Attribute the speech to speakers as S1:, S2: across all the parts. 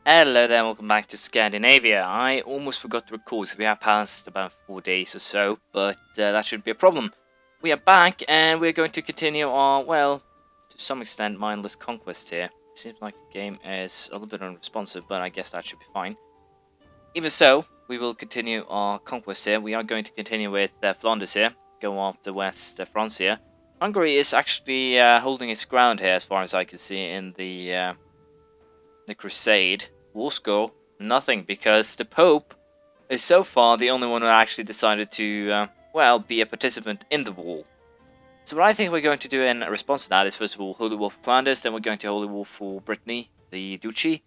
S1: Hello there, welcome back to Scandinavia. I almost forgot to record, so we have passed about 4 days or so, but that shouldn't be a problem. We are back, and we're going to continue our, well, to some extent, mindless conquest here. It seems like the game is a little bit unresponsive, but I guess that should be fine. Even so, we will continue our conquest here. We are going to continue with Flanders here, go after West France here. Hungary is actually holding its ground here, as far as I can see, in the Crusade. War score, nothing, because the Pope is so far the only one who actually decided to, well, be a participant in the war. So what I think we're going to do in response to that is, first of all, Holy War for Flanders, then we're going to Holy War for Brittany, the Duchy,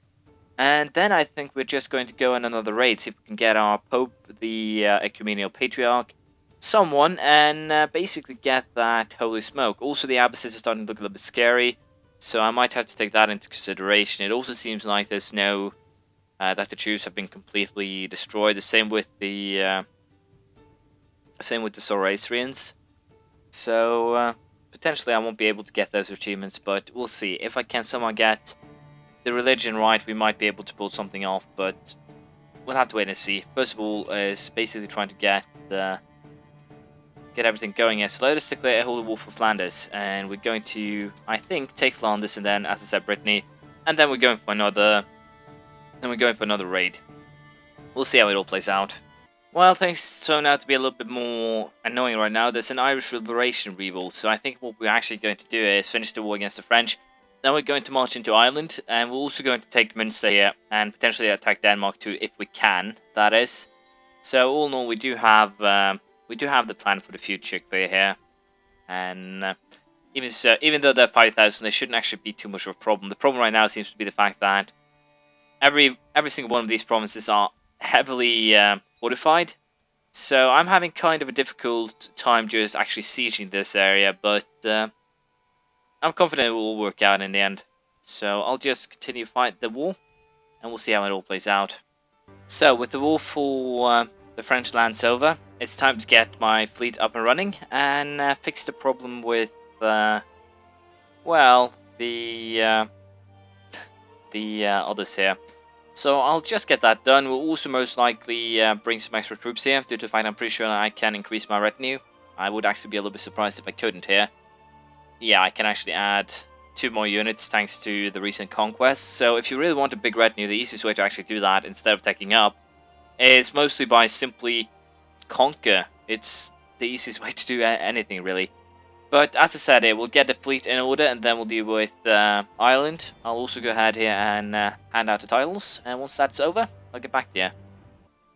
S1: and then I think we're just going to go on another raid, see if we can get our Pope, the Ecumenical Patriarch, someone, and basically get that Holy Smoke. Also, the Abbesses are starting to look a little bit scary, so I might have to take that into consideration. It also seems like there's no that the Jews have been completely destroyed. The same with the Zoroastrians. So potentially I won't be able to get those achievements, but we'll see. If I can somehow get the religion right, we might be able to pull something off. But we'll have to wait and see. First of all, is basically trying to get everything going here. So let us declare a holy war for Flanders, and we're going to, I think, take Flanders, and then, as I said, Brittany, and then we're going for another. Then we're going for another raid. We'll see how it all plays out. Well, things turn out to be a little bit more annoying right now. There's an Irish Liberation revolt, so I think what we're actually going to do is finish the war against the French. Then we're going to march into Ireland, and we're also going to take Munster here, and potentially attack Denmark too, if we can. That is. So all in all, we do have the plan for the future clear here, and even so, even though they're 5,000, they shouldn't actually be too much of a problem. The problem right now seems to be the fact that every single one of these provinces are heavily fortified, so I'm having kind of a difficult time just actually sieging this area, but I'm confident it will all work out in the end. So I'll just continue to fight the war, and we'll see how it all plays out. So with the war for the French lands over, it's time to get my fleet up and running and fix the problem with, well, the others here. So I'll just get that done. We'll also most likely bring some extra troops here, due to the fact I'm pretty sure I can increase my retinue. I would actually be a little bit surprised if I couldn't here. Yeah, I can actually add 2 more units thanks to the recent conquests. So if you really want a big retinue, the easiest way to actually do that, instead of taking up, is mostly by simply conquer. It's the easiest way to do anything, really. But as I said, we'll get the fleet in order, and then we'll deal with Ireland. I'll also go ahead here and hand out the titles, and once that's over, I'll get back to you.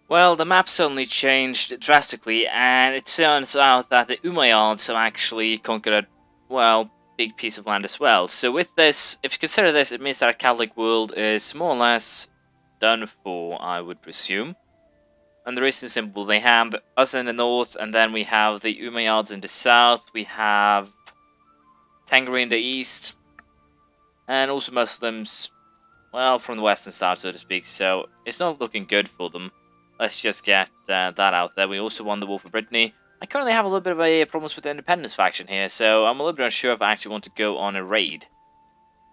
S1: Well, the map suddenly changed drastically, and it turns out that the Umayyads have actually conquered a, well, big piece of land as well. So with this, if you consider this, it means that our Catholic world is more or less done for, I would presume. And the reason is simple. They have us in the north, and then we have the Umayyads in the south, we have Tengri in the east, and also Muslims, well, from the west and south, so to speak, so it's not looking good for them. Let's just get that out there. We also won the war for Brittany. I currently have a little bit of a problems with the independence faction here, so I'm a little bit unsure if I actually want to go on a raid.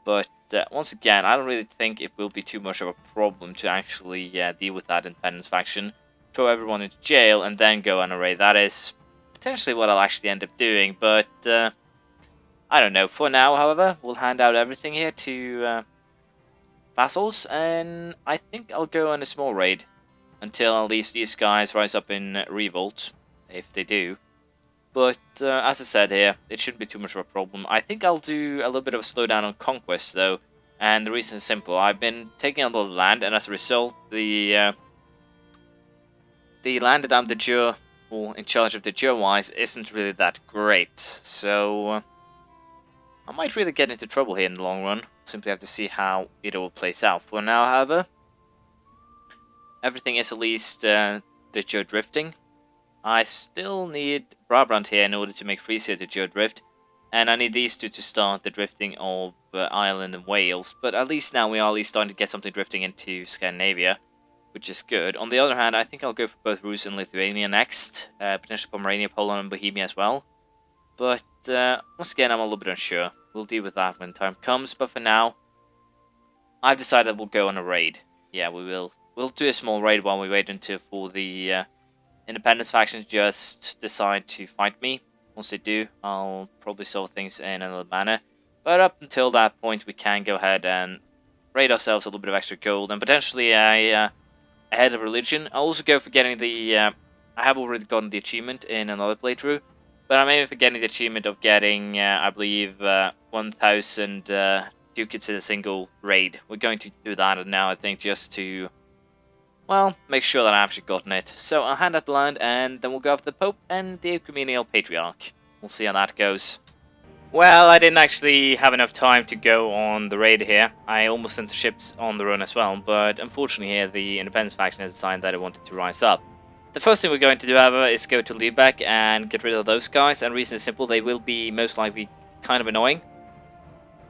S1: But once again, I don't really think it will be too much of a problem to actually deal with that independence faction. Throw everyone into jail and then go on a raid. That is potentially what I'll actually end up doing, but I don't know. For now, however, we'll hand out everything here to vassals, and I think I'll go on a small raid until at least these guys rise up in revolt, if they do. But as I said here, it shouldn't be too much of a problem. I think I'll do a little bit of a slowdown on conquest though, and the reason is simple. I've been taking a lot of land, and as a result, the land that I'm de jure, or in charge of de jure wise, isn't really that great. So I might really get into trouble here in the long run. Simply have to see how it all plays out. For now, however, everything is at least de jure drifting. I still need Brabant here in order to make Frisia de jure drift, and I need these two to start the drifting of Ireland and Wales. But at least now we are at least starting to get something drifting into Scandinavia, which is good. On the other hand, I think I'll go for both Rus and Lithuania next, potentially Pomerania, Poland, and Bohemia as well. But once again, I'm a little bit unsure. We'll deal with that when time comes, but for now, I've decided we'll go on a raid. yeah, we'll do a small raid while we wait until for the independence factions just decide to fight me. Once they do, I'll probably solve things in another manner. But up until that point, we can go ahead and raid ourselves a little bit of extra gold and potentially a head of religion. I'll also go for getting the. I have already gotten the achievement in another playthrough, but I'm aiming for getting the achievement of getting, I believe, 1,000 ducats in a single raid. We're going to do that now, I think, just to, well, make sure that I've actually gotten it. So I'll hand out the land, and then we'll go after the Pope and the Ecumenial Patriarch. We'll see how that goes. Well, I didn't actually have enough time to go on the raid here. I almost sent the ships on their own as well, but unfortunately here the Independence faction has decided that it wanted to rise up. The first thing we're going to do, however, is go to Lübeck and get rid of those guys, and the reason is simple, they will be most likely kind of annoying.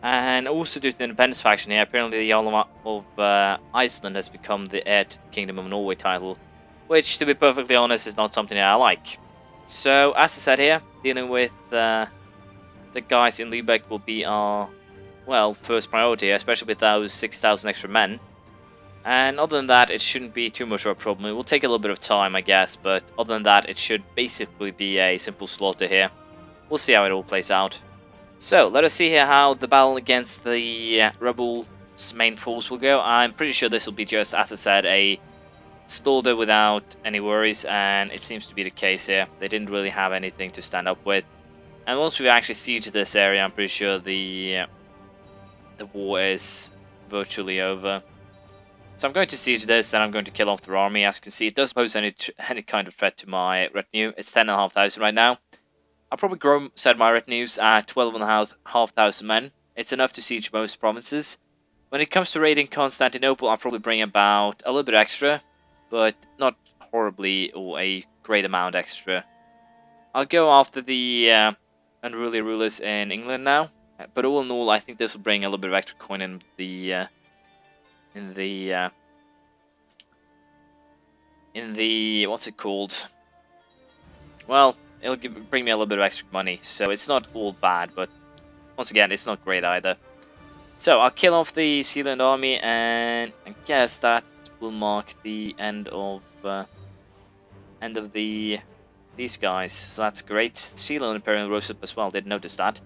S1: And also due to the Independence faction here, apparently the Jarl of Iceland has become the heir to the Kingdom of Norway title, which, to be perfectly honest, is not something that I like. So, as I said here, dealing with the guys in Lübeck will be our, well, first priority, especially with those 6,000 extra men. And other than that, it shouldn't be too much of a problem. It will take a little bit of time, I guess, but other than that, it should basically be a simple slaughter here. We'll see how it all plays out. So, let us see here how the battle against the rebels' main force will go. I'm pretty sure this will be just, as I said, a slaughter without any worries, and it seems to be the case here. They didn't really have anything to stand up with. And once we actually siege this area, I'm pretty sure the war is virtually over. So I'm going to siege this, then I'm going to kill off their army. As you can see, it doesn't pose any kind of threat to my retinue. It's 10,500 right now. I'll probably set my retinues at 12,500 men. It's enough to siege most provinces. When it comes to raiding Constantinople, I'll probably bring about a little bit extra, but not horribly or a great amount extra. I'll go after the unruly rulers in England now, but all in all, I think this will bring a little bit of extra coin in the what's it called? Well, it'll bring me a little bit of extra money, so it's not all bad, but once again, it's not great either. So I'll kill off the Sealand army, and I guess that will mark the end of these guys. So that's great. Sealand Imperial rose up as well. Didn't notice that,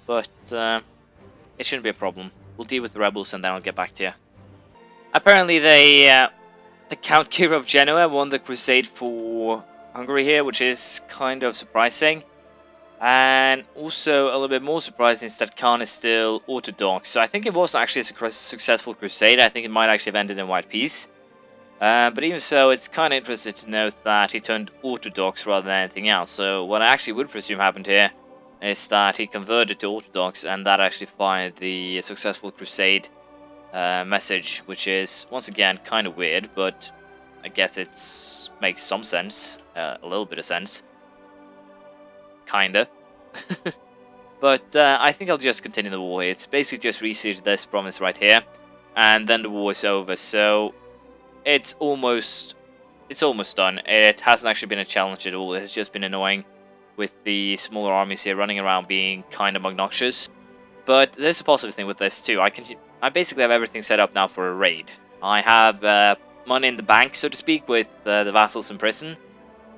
S1: but it shouldn't be a problem. We'll deal with the rebels, and then I'll get back to you. Apparently, the Count Kira of Genoa won the crusade for Hungary here, which is kind of surprising. And also a little bit more surprising is that Khan is still Orthodox. So I think it was actually a successful crusade. I think it might actually have ended in white peace. But even so, it's kind of interesting to note that he turned Orthodox rather than anything else. So what I actually would presume happened here is that he converted to Orthodox, and that actually fired the successful crusade message, which is, once again, kind of weird, but I guess it makes some sense. A little bit of sense. Kinda. But I think I'll just continue the war here. It's basically just resiege this province right here, and then the war is over. So it's almost done. It hasn't actually been a challenge at all. It has just been annoying with the smaller armies here running around being kind of obnoxious. But there's a positive thing with this too. I basically have everything set up now for a raid. I have money in the bank, so to speak, with the vassals in prison.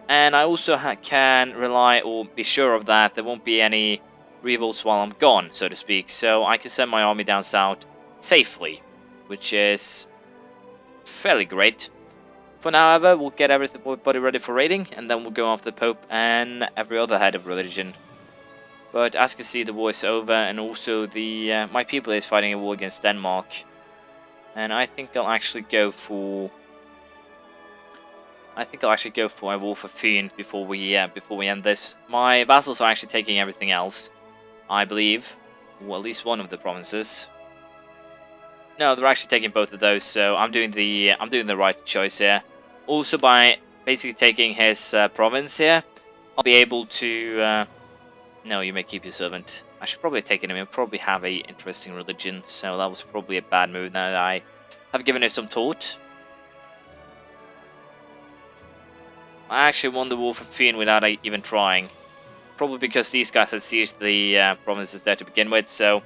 S1: And I also can rely or be sure of that there won't be any revolts while I'm gone, so to speak. So I can send my army down south safely, which is fairly great. For now, however, we'll get everybody ready for raiding, and then we'll go after the Pope and every other head of religion. But as you can see, the war is over, and also the my people is fighting a war against Denmark. And I think I'll actually go for a war for Fyn before we end this. My vassals are actually taking everything else, I believe. Well, at least one of the provinces. No, they're actually taking both of those, so I'm doing the right choice here. Also, by basically taking his province here, I'll be able to. No, you may keep your servant. I should probably have taken him. He'll probably have a interesting religion, so that was probably a bad move that I have given it some thought. I actually won the war for Fyn without even trying. Probably because these guys had seized the provinces there to begin with, so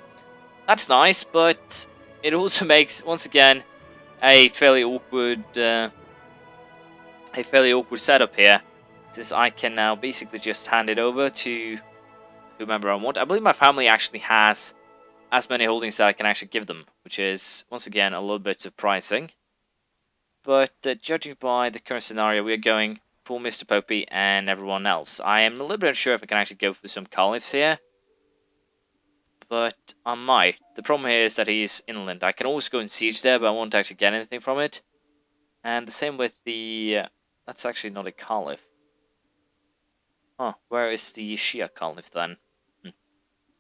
S1: that's nice, but it also makes, once again, a fairly awkward setup here, since I can now basically just hand it over to whomever I want. I believe my family actually has as many holdings that I can actually give them, which is once again a little bit surprising. But judging by the current scenario, we are going for Mr. Popey and everyone else. I am a little bit unsure if I can actually go for some caliphs here, but I might. The problem here is that he's inland. I can always go and siege there, but I won't actually get anything from it. And the same with the... that's actually not a caliph. Huh, where is the Shia caliph then?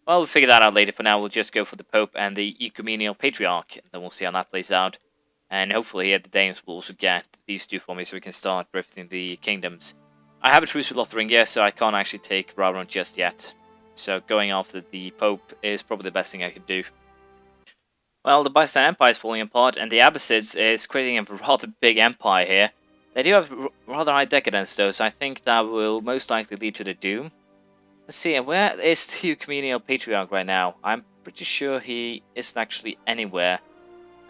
S1: Well, we'll figure that out later. For now, we'll just go for the Pope and the Ecumenial Patriarch, and then we'll see how that plays out. And hopefully here the Danes will also get these two for me so we can start drifting the kingdoms. I have a truce with Lotharingia, so I can't actually take Raron just yet. So going after the Pope is probably the best thing I could do. Well, the Byzantine Empire is falling apart, and the Abbasids is creating a rather big empire here. They do have rather high decadence though, so I think that will most likely lead to the doom. Let's see, where is the Ecumenial Patriarch right now? I'm pretty sure he isn't actually anywhere.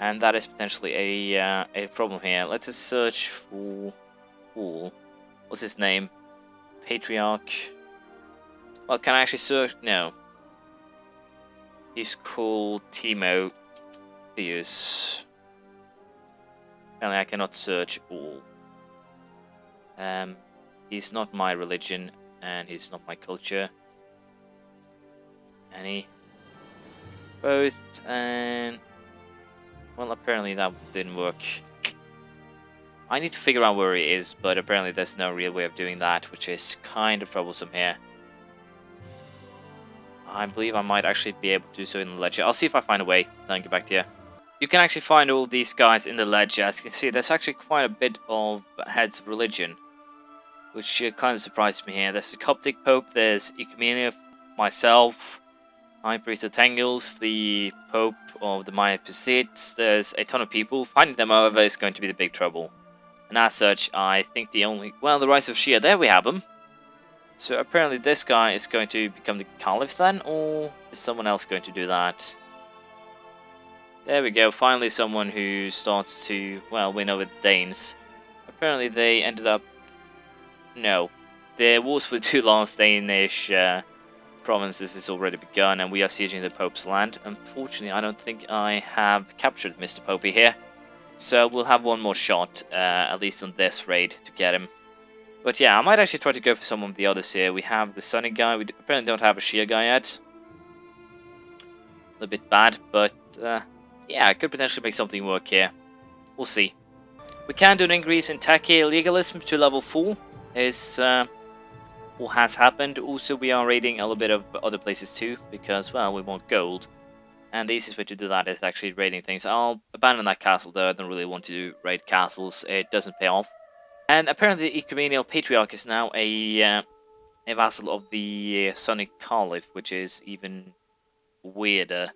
S1: And that is potentially a problem here. Let's just search for... what's his name? Patriarch... Well, can I actually search? No. He's called Timotheus. Apparently I cannot search all. He's not my religion, and he's not my culture. Any? Both, and... well, apparently that didn't work. I need to figure out where he is, but apparently there's no real way of doing that, which is kind of troublesome here. I believe I might actually be able to do so in the ledger. I'll see if I find a way, then get back to you. You can actually find all these guys in the ledger. As you can see, there's actually quite a bit of heads of religion, which kind of surprised me here. There's the Coptic Pope, there's Ecumenia, myself, High Priest of Tengils, the Pope of the Maya Pisids. There's a ton of people. Finding them, however, is going to be the big trouble. And as such, I think the only... well, the Rise of Shia, there we have them. So apparently this guy is going to become the Caliph then, or is someone else going to do that? There we go, finally someone who starts to, well, win over the Danes. Apparently they ended up... no. The wars for the two last Danish provinces has already begun, and we are sieging the Pope's land. Unfortunately, I don't think I have captured Mr. Popey here. So we'll have one more shot, at least on this raid, to get him. But yeah, I might actually try to go for some of the others here. We have the Sunny guy. We apparently don't have a Shia guy yet. A little bit bad, but yeah, I could potentially make something work here. We'll see. We can do an increase in Taki legalism to level 4. Is what has happened. Also, we are raiding a little bit of other places too, because, well, we want gold. And the easiest way to do that is actually raiding things. I'll abandon that castle though. I don't really want to raid castles. It doesn't pay off. And apparently the Ecumenial Patriarch is now a vassal of the Sunny Caliph, which is even weirder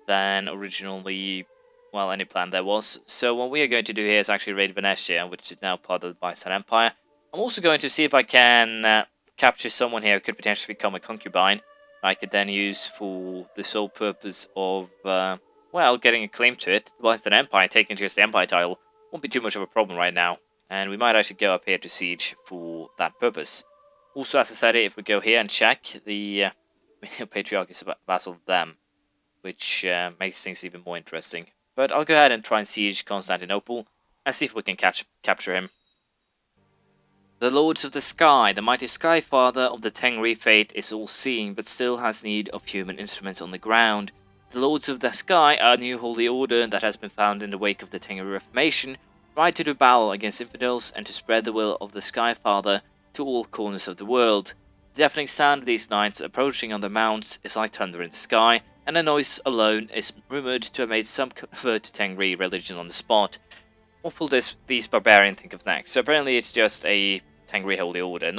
S1: than originally, well, any plan there was. So what we are going to do here is actually raid Venetia, which is now part of the Byzantine Empire. I'm also going to see if I can capture someone here who could potentially become a concubine. I could then use for the sole purpose of, well, getting a claim to it. The Byzantine Empire, taking just the Empire title, won't be too much of a problem right now. And we might actually go up here to siege for that purpose. Also, as I said, if we go here and check, the Patriarch is a vassal of them, which makes things even more interesting. But I'll go ahead and try and siege Constantinople, and see if we can capture him. The Lords of the Sky, the mighty Sky Father of the Tengri Fate, is all-seeing, but still has need of human instruments on the ground. The Lords of the Sky are a new holy order that has been found in the wake of the Tengri Reformation, tried to do battle against infidels and to spread the will of the Sky Father to all corners of the world. The deafening sound of these knights approaching on the mounts is like thunder in the sky, and the noise alone is rumoured to have made some convert to Tengri religion on the spot. What will these barbarians think of next? So apparently it's just a Tengri holy order.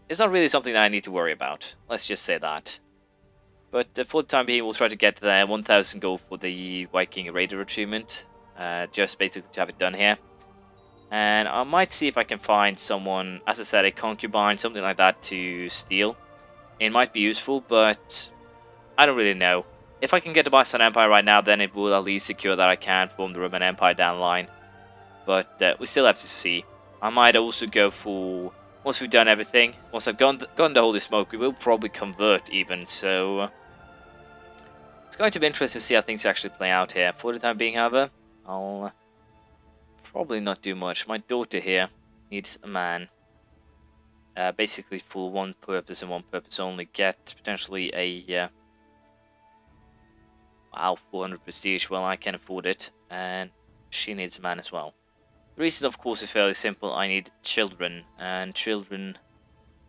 S1: It's not really something that I need to worry about. Let's just say that. But for the time being, we'll try to get the 1,000 gold for the Viking Raider achievement. Just basically to have it done here. And I might see if I can find someone, as I said, a concubine, something like that to steal. It might be useful, but I don't really know. If I can get the Byzantine Empire right now, then it will at least secure that I can form the Roman Empire down the line. but we still have to see. I might also go for, once we've done everything, once I've gotten the holy smoke, we will probably convert even, so it's going to be interesting to see how things actually play out here. For the time being, however, I'll probably not do much. My daughter here needs a man, basically for one purpose and one purpose only, get potentially a, wow, 400 prestige. Well, I can afford it, and she needs a man as well. The reason, of course, is fairly simple. I need children, and children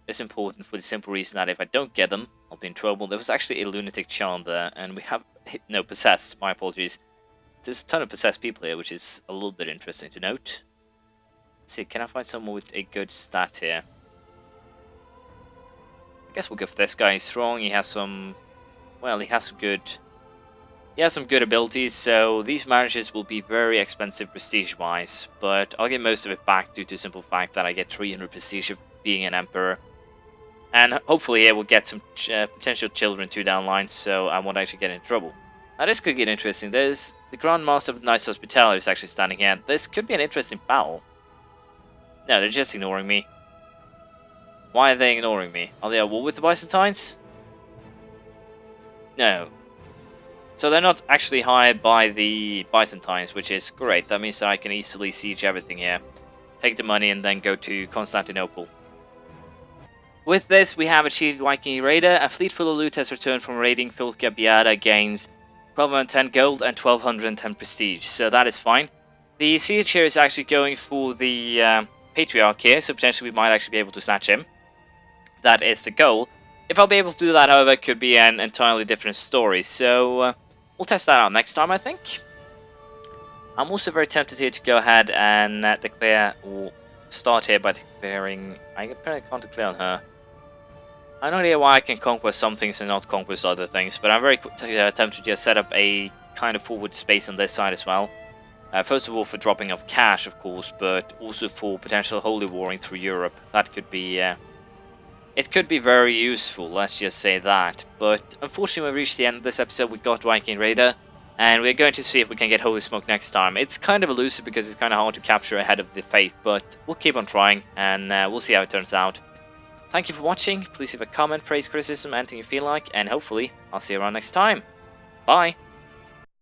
S1: is important for the simple reason that if I don't get them, I'll be in trouble. There was actually a lunatic child there, and we have, no, possessed, my apologies. There's a ton of possessed people here, which is a little bit interesting to note. Let's see, can I find someone with a good stat here? I guess we'll go for this guy. He's strong, he has some, well, he has some good abilities, so these marriages will be very expensive prestige-wise, but I'll get most of it back due to the simple fact that I get 300 prestige of being an emperor. And hopefully I will get some potential children too down the line, so I won't actually get in trouble. Now this could get interesting. There's the Grand Master of the Knights Hospitality is actually standing here. This could be an interesting battle. No, they're just ignoring me. Why are they ignoring me? Are they at war with the Byzantines? No. So they're not actually hired by the Byzantines, which is great. That means that I can easily siege everything here. Take the money and then go to Constantinople. With this, we have achieved Viking Raider. A fleet full of loot has returned from raiding Filka Biada, gains 1210 gold and 1210 prestige, so that is fine. The siege here is actually going for the Patriarch here, so potentially we might actually be able to snatch him. That is the goal. If I'll be able to do that, however, it could be an entirely different story, so we'll test that out next time, I think. I'm also very tempted here to go ahead and declare, or start here by declaring, I apparently can't declare on her. I have no idea why I can conquest some things and not conquest other things, but I'm very tempted to just set up a kind of forward space on this side as well. First of all for dropping off cash, of course, but also for potential holy warring through Europe. That could be, it could be very useful, let's just say that. But unfortunately we reached the end of this episode. We got Viking Raider, and we're going to see if we can get Holy Smoke next time. It's kind of elusive because it's kind of hard to capture ahead of the Faith, but we'll keep on trying, and we'll see how it turns out. Thank you for watching. Please leave a comment, praise, criticism, anything you feel like, and hopefully I'll see you around next time. Bye!